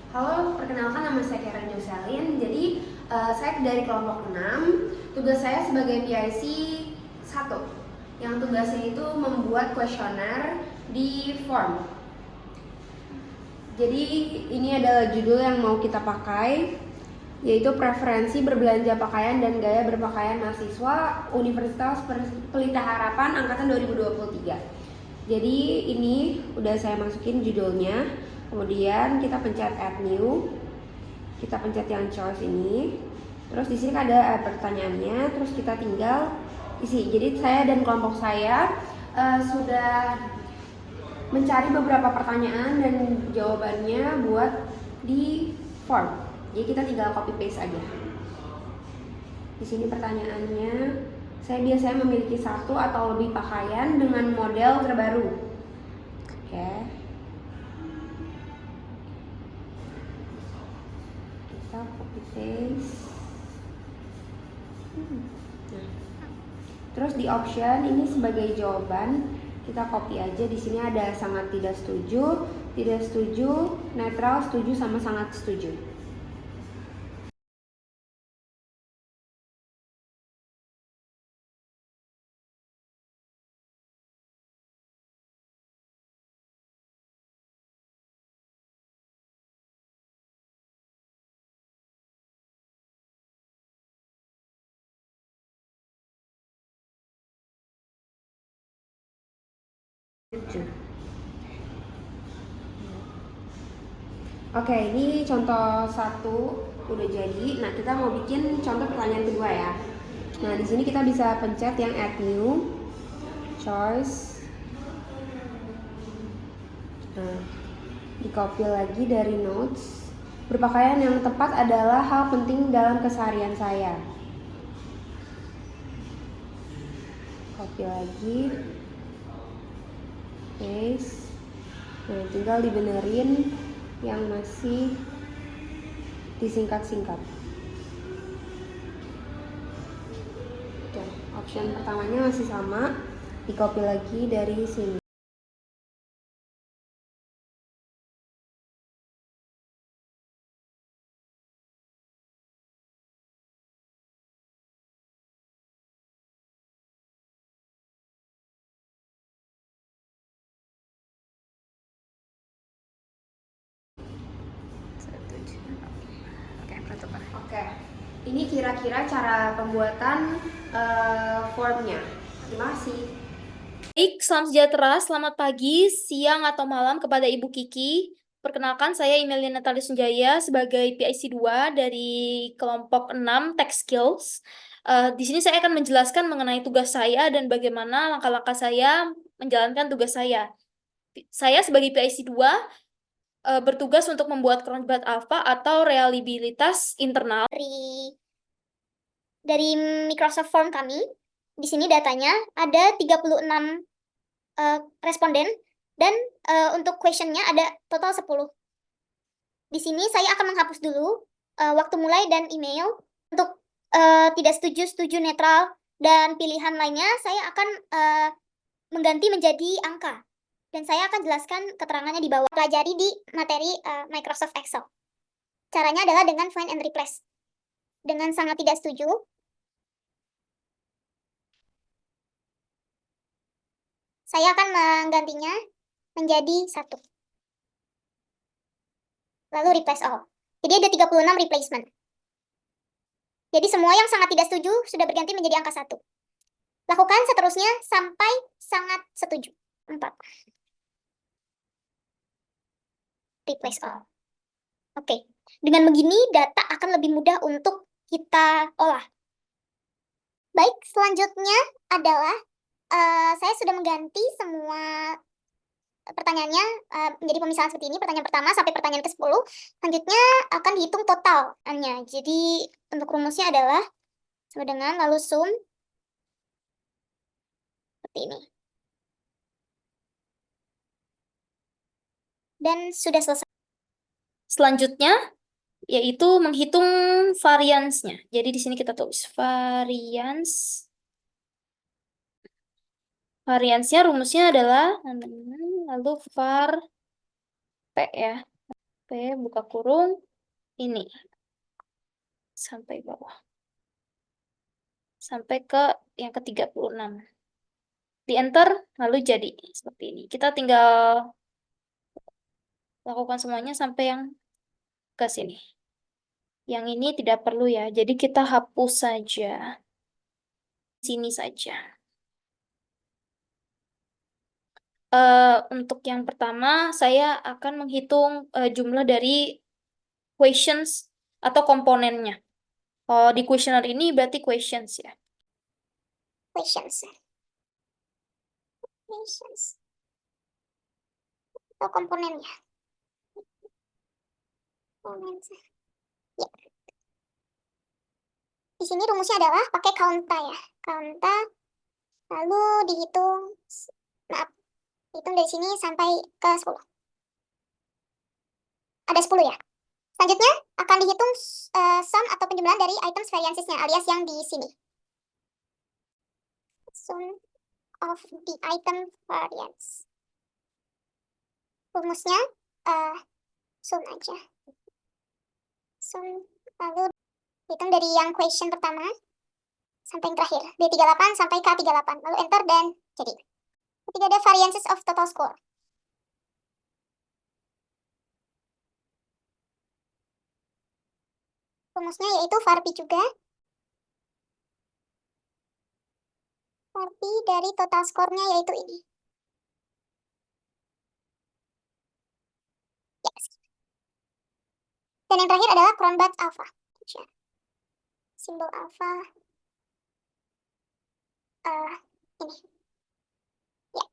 Halo, perkenalkan nama saya Karen Joselin. Jadi, saya dari kelompok 6. Tugas saya sebagai PIC 1. Yang tugasnya itu membuat kuesioner di form. Jadi, ini adalah judul yang mau kita pakai, yaitu preferensi berbelanja pakaian dan gaya berpakaian mahasiswa Universitas Pelita Harapan angkatan 2023. Jadi ini udah saya masukin judulnya, kemudian kita pencet add new, kita pencet yang choice ini, terus di sini ada pertanyaannya, terus kita tinggal isi. Jadi saya dan kelompok saya sudah mencari beberapa pertanyaan dan jawabannya buat di form. Jadi kita tinggal copy paste aja. Di sini pertanyaannya, saya biasanya memiliki satu atau lebih pakaian dengan model terbaru. Oke. Kita copy paste. Nah, terus di option ini sebagai jawaban kita copy aja. Di sini ada sangat tidak setuju, netral, setuju sama sangat setuju. Oke, ini contoh 1 udah jadi. Nah, kita mau bikin contoh pertanyaan kedua ya. Nah, di sini kita bisa pencet yang add new, choice. Nah, di copy lagi dari notes. Berpakaian yang tepat adalah hal penting dalam keseharian saya. Copy lagi, paste. Nah, tinggal dibenerin yang masih disingkat-singkat. Oke, option pertamanya masih sama, di copy lagi dari sini. Oke, ini kira-kira cara pembuatan formnya. Terima kasih. Baik, salam sejahtera, selamat pagi, siang, atau malam kepada Ibu Kiki. Perkenalkan, saya Imelina Natali Sunjaya sebagai PIC 2 dari kelompok 6 Tech Skills. Di sini saya akan menjelaskan mengenai tugas saya dan bagaimana langkah-langkah saya menjalankan tugas saya. Saya sebagai PIC 2 bertugas untuk membuat Cronbad Alpha atau reliabilitas internal dari Microsoft Form kami. Di sini datanya ada 36 responden dan untuk questionnya ada total 10. Di sini saya akan menghapus dulu waktu mulai dan email. Untuk tidak setuju, setuju, netral, dan pilihan lainnya saya akan mengganti menjadi angka. Dan saya akan jelaskan keterangannya di bawah. Pelajari di materi Microsoft Excel. Caranya adalah dengan find and replace. Dengan sangat tidak setuju, saya akan menggantinya menjadi 1. Lalu replace all. Jadi ada 36 replacement. Jadi semua yang sangat tidak setuju sudah berganti menjadi angka 1. Lakukan seterusnya sampai sangat setuju. 4. Replace all. Oke. Dengan begini data akan lebih mudah untuk kita olah. Baik, selanjutnya adalah saya sudah mengganti semua pertanyaannya menjadi pemisahan seperti ini. Pertanyaan pertama sampai pertanyaan ke-10. Selanjutnya akan dihitung totalnya. Jadi untuk rumusnya adalah sama dengan lalu sum seperti ini. Dan sudah selesai. Selanjutnya, yaitu menghitung variansnya. Jadi di sini kita tulis varians. Variansnya rumusnya adalah lalu var P ya. buka kurung, ini. Sampai bawah. Sampai ke yang ke-36. Di enter, lalu jadi seperti ini. Kita tinggal lakukan semuanya sampai yang ke sini. Yang ini tidak perlu ya, jadi kita hapus saja. Sini saja. Untuk yang pertama, saya akan menghitung jumlah dari questions atau komponennya. Di questionnaire ini berarti questions ya. Questions. Atau komponennya. Ya. Di sini rumusnya adalah pakai counta ya. Counta, lalu dihitung, maaf, hitung dari sini sampai ke 10. Ada 10 ya. Selanjutnya akan dihitung sum atau penjumlahan dari items variansesnya alias yang di sini. Sum of the item variance. Rumusnya sum aja. Sum, lalu hitung dari yang question pertama sampai yang terakhir, B38 sampai K38, lalu enter dan jadi. Ketiga ada variances of total score. Rumusnya yaitu VARP juga. VARP dari total score-nya yaitu ini. Yes. Dan yang terakhir adalah Cronbach alpha. Simbol alpha. Ini. Ya.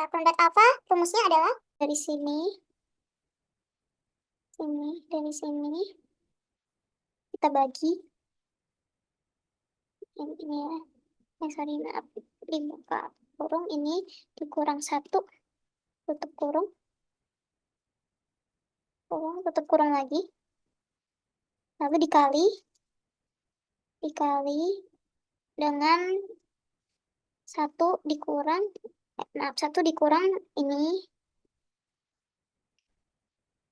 Cronbach alpha rumusnya adalah dari sini. Dari sini. Kita bagi. Ini ya. Sorry, maaf. Dibuka kurung ini, dikurang 1. Tutup kurung. Tutup kurung lagi. Lalu dikali dengan 1 dikurang, maaf, 1 dikurang ini,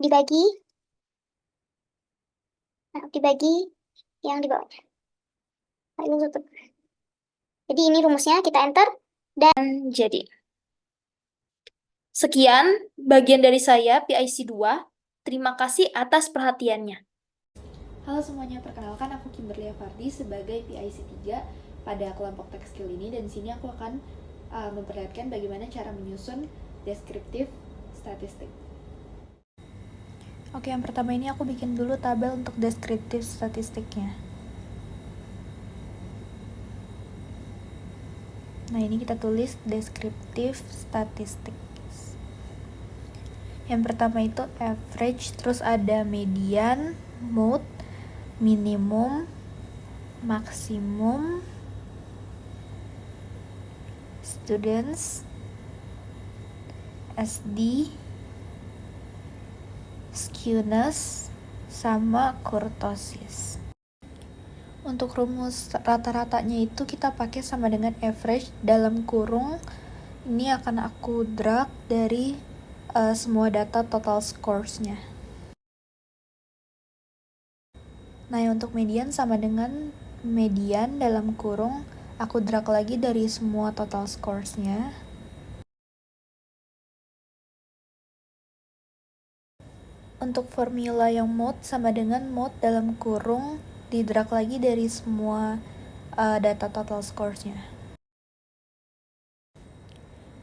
dibagi yang di bawahnya. Lalu tutup. Jadi ini rumusnya, kita enter dan Jadi, sekian bagian dari saya, PIC 2. Terima kasih atas perhatiannya. Halo semuanya, perkenalkan aku Kimberly Afardi sebagai PIC 3 pada kelompok tech skill ini, dan di sini aku akan memperlihatkan bagaimana cara menyusun deskriptif statistik. Oke, yang pertama ini aku bikin dulu tabel untuk deskriptif statistiknya. Nah, ini kita tulis deskriptif statistik. Yang pertama itu average, terus ada median, mode, minimum, maksimum, students, SD, skewness, sama kurtosis. Untuk rumus rata-ratanya itu kita pakai sama dengan average dalam kurung. Ini akan aku drag dari semua data total scores-nya. Nah, untuk median sama dengan median dalam kurung, aku drag lagi dari semua total scores-nya. Untuk formula yang mode sama dengan mode dalam kurung, di drag lagi dari semua data total scores-nya.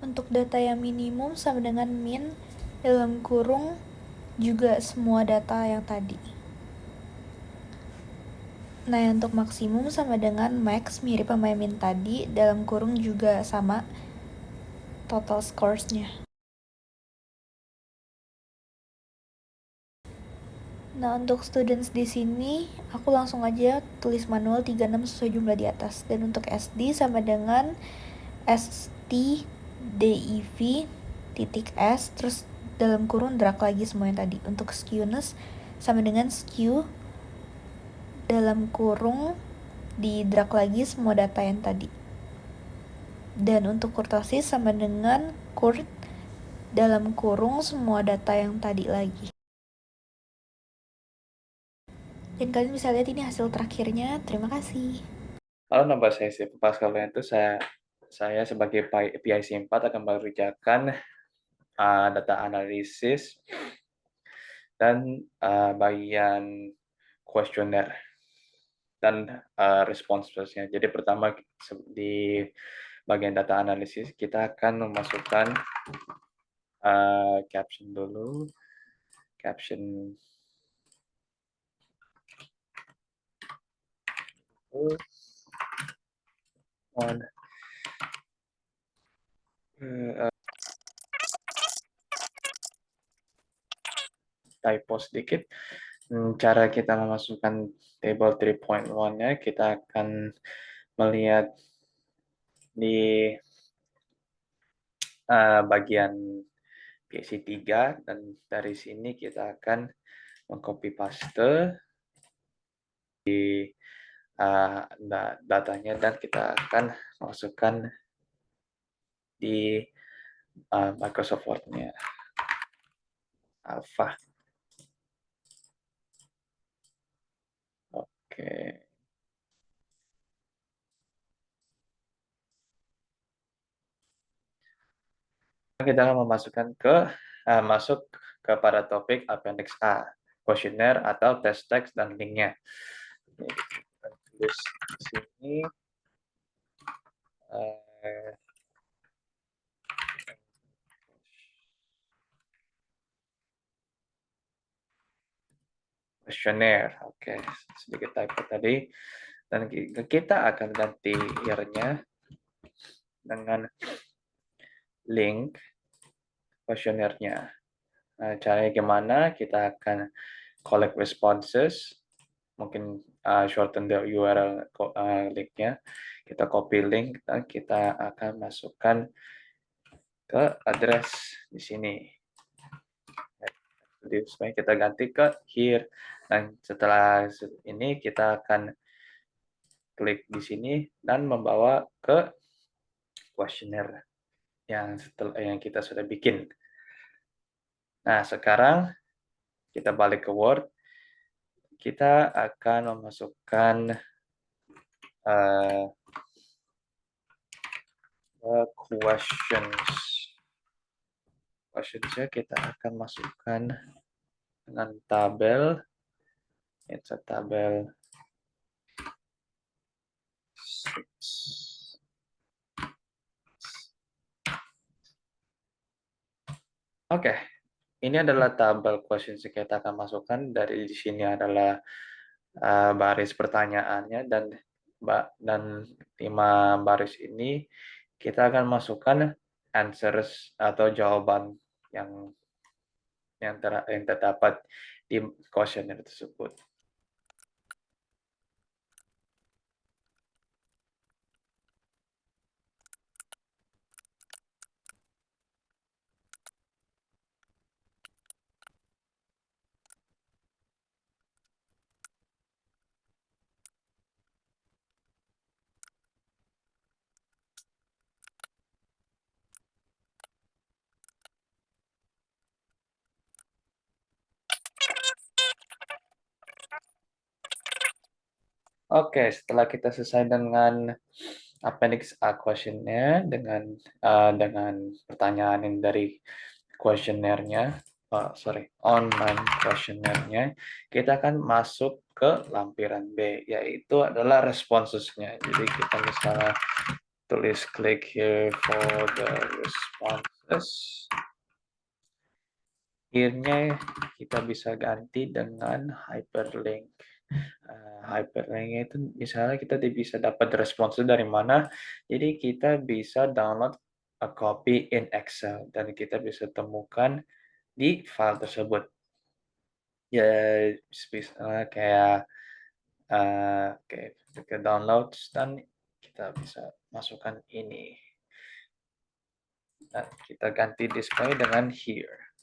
Untuk data yang minimum sama dengan min dalam kurung, juga semua data yang tadi. Nah, untuk maksimum sama dengan max, mirip sama min tadi, dalam kurung juga sama total scores-nya. Nah, untuk students di sini, aku langsung aja tulis manual 36 sesuai jumlah di atas. Dan untuk SD sama dengan STDIV titik S, terus dalam kurung drag lagi semua yang tadi. Untuk skewness sama dengan skew dalam kurung di drag lagi semua data yang tadi. Dan untuk kurtosis sama dengan kurt dalam kurung semua data yang tadi lagi. Dan kalian bisa lihat ini hasil terakhirnya. Terima kasih. Halo, nama saya Siva sekalian itu saya sebagai PIC 4 akan mengerjakan data analisis dan bagian kuesioner dan responsesnya. Jadi pertama di bagian data analisis kita akan memasukkan caption dulu, caption on typo sedikit. Cara kita memasukkan table 3.1-nya, kita akan melihat di bagian PIC 3, dan dari sini kita akan mengcopy paste di datanya, dan kita akan masukkan di Microsoft Word-nya Alpha. Oke. Kita akan memasukkan masuk kepada topik appendix A, kuesioner atau test text dan linknya. Kita tulis di sini kuesioner. Oke, sedikit typo tadi. Dan kita akan ganti here-nya dengan link kuesionernya. Caranya gimana? Kita akan collect responses, mungkin shorten the URL linknya. Kita copy link dan kita akan masukkan ke address di sini. Jadi supaya kita ganti ke here. Dan setelah ini kita akan klik di sini dan membawa ke kuesioner yang kita sudah bikin. Nah, sekarang kita balik ke Word. Kita akan memasukkan questions. Questionsnya kita akan masukkan dengan tabel. It's a tabel 6. Oke, ini adalah tabel questions yang kita akan masukkan. Dari di sini adalah baris pertanyaannya, dan 5 baris ini kita akan masukkan answers atau jawaban yang terdapat di kuesioner tersebut. Oke, setelah kita selesai dengan appendix A questionnya dengan pertanyaan yang dari kuesionernya, online kuesionernya, kita akan masuk ke lampiran B, yaitu adalah responsesnya. Jadi kita misalnya tulis click here for the responses. Here-nya kita bisa ganti dengan hyperlink. Hyperlinknya itu misalnya kita bisa dapat respons dari mana, jadi kita bisa download a copy in Excel dan kita bisa temukan di file tersebut. Ya, misalnya kayak ke downloads, dan kita bisa masukkan ini. Dan kita ganti display dengan here.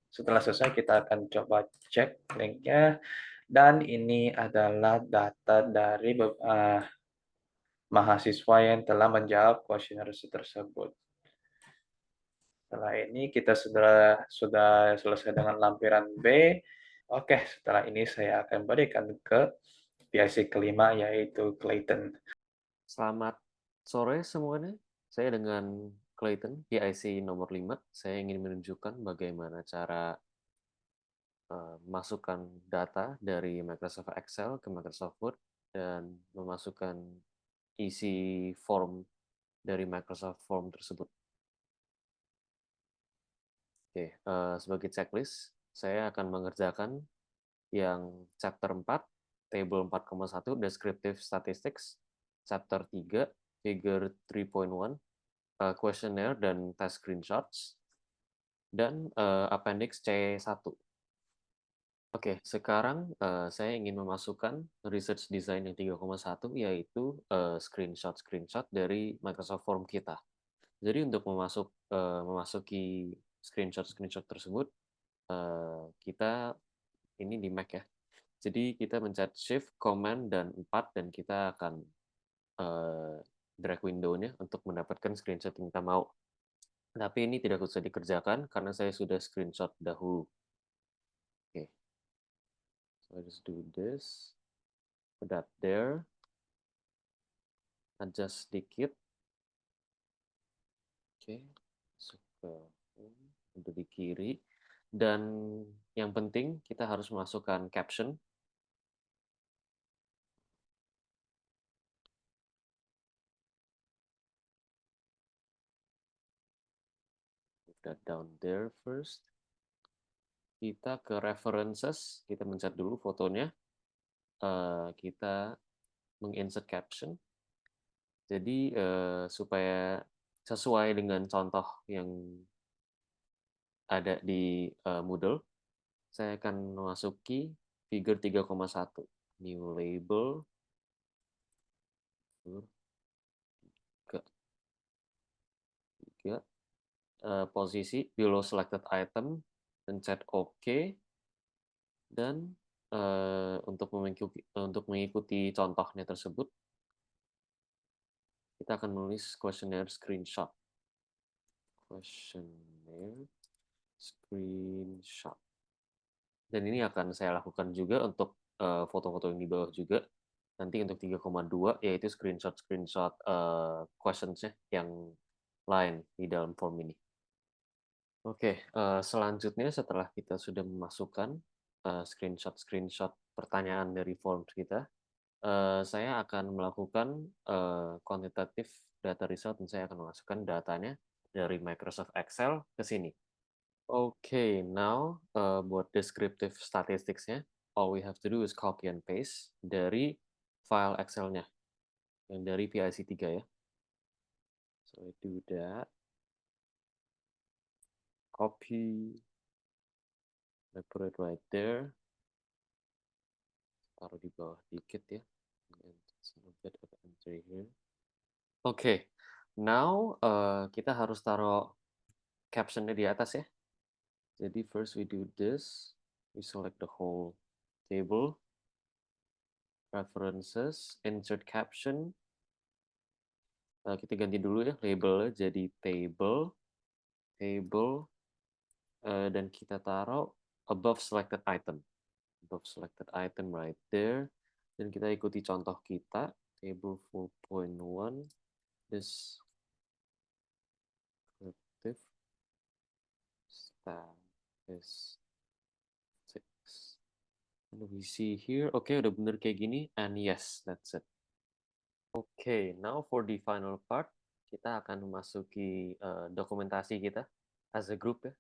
Setelah selesai kita akan coba cek linknya. Dan ini adalah data dari mahasiswa yang telah menjawab kuesioner tersebut. Setelah ini kita sudah selesai dengan lampiran B. Oke, setelah ini saya akan berikan ke PIC kelima, yaitu Clayton. Selamat sore semuanya. Saya dengan Clayton, PIC nomor 5. Saya ingin menunjukkan bagaimana cara memasukkan data dari Microsoft Excel ke Microsoft Word dan memasukkan isi form dari Microsoft Form tersebut. Oke, sebagai checklist, saya akan mengerjakan yang chapter 4, table 4,1, descriptive statistics, chapter 3, figure 3.1, questionnaire dan test screenshots, dan appendix C1. Oke, sekarang saya ingin memasukkan research design yang 3,1, yaitu screenshot dari Microsoft Form kita. Jadi untuk memasuki screenshot tersebut, kita ini di Mac ya. Jadi kita mencet Shift, Command, dan 4, dan kita akan drag window-nya untuk mendapatkan screenshot yang kita mau. Tapi ini tidak usah dikerjakan karena saya sudah screenshot dahulu. Oke. So I just do this. Put that there. Adjust sedikit. Oke. Masuk ke untuk di kiri. Dan yang penting kita harus masukkan caption. Put that down there first. Kita ke references, kita mencet dulu fotonya. Kita menginsert caption. Jadi supaya sesuai dengan contoh yang ada di Moodle, saya akan memasuki figure 3,1. New label. Tiga. Posisi below selected item, pencet OK, dan untuk mengikuti contohnya tersebut, kita akan menulis questionnaire screenshot. Questionnaire screenshot. Dan ini akan saya lakukan juga untuk foto-foto yang di bawah juga. Nanti untuk 3,2 yaitu screenshot questions-nya yang lain di dalam form ini. Oke, selanjutnya setelah kita sudah memasukkan screenshot pertanyaan dari form kita, saya akan melakukan quantitative data result dan saya akan memasukkan datanya dari Microsoft Excel ke sini. Oke, now buat descriptive statistics-nya, all we have to do is copy and paste dari file Excel-nya yang dari PIC 3 ya. So I do that. Copy. I put it right there. Taruh di bawah dikit ya. And a bit of entry here. Oke, now kita harus taruh caption-nya di atas ya. Jadi first we do this. We select the whole table. References, insert caption. Kita ganti dulu ya labelnya jadi table, dan kita taruh above selected item right there, dan kita ikuti contoh kita table 4.1 descriptive statistics, and we see here, oke, udah bener kayak gini, and yes, that's it. Oke, now for the final part, kita akan memasuki dokumentasi kita as a group ya,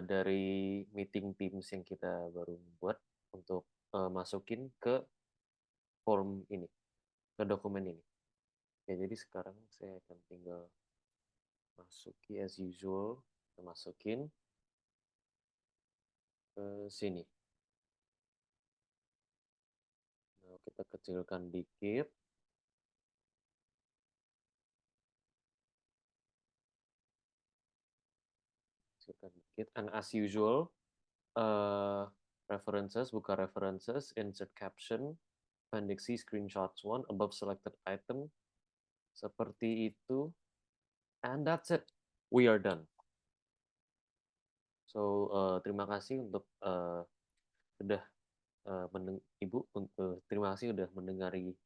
dari meeting teams yang kita baru buat untuk masukin ke form ini, ke dokumen ini. Oke, jadi sekarang saya akan tinggal masuki as usual, kita masukin ke sini. Nah, kita kecilkan dikit. And as usual, references, buka references, insert caption, appendix C, screenshots 1, above selected item, seperti itu, and that's it. We are done. So, terima kasih untuk udah Ibu, terima kasih udah mendengari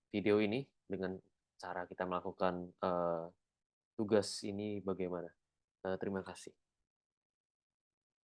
video ini dengan cara kita melakukan tugas ini bagaimana. Terima kasih.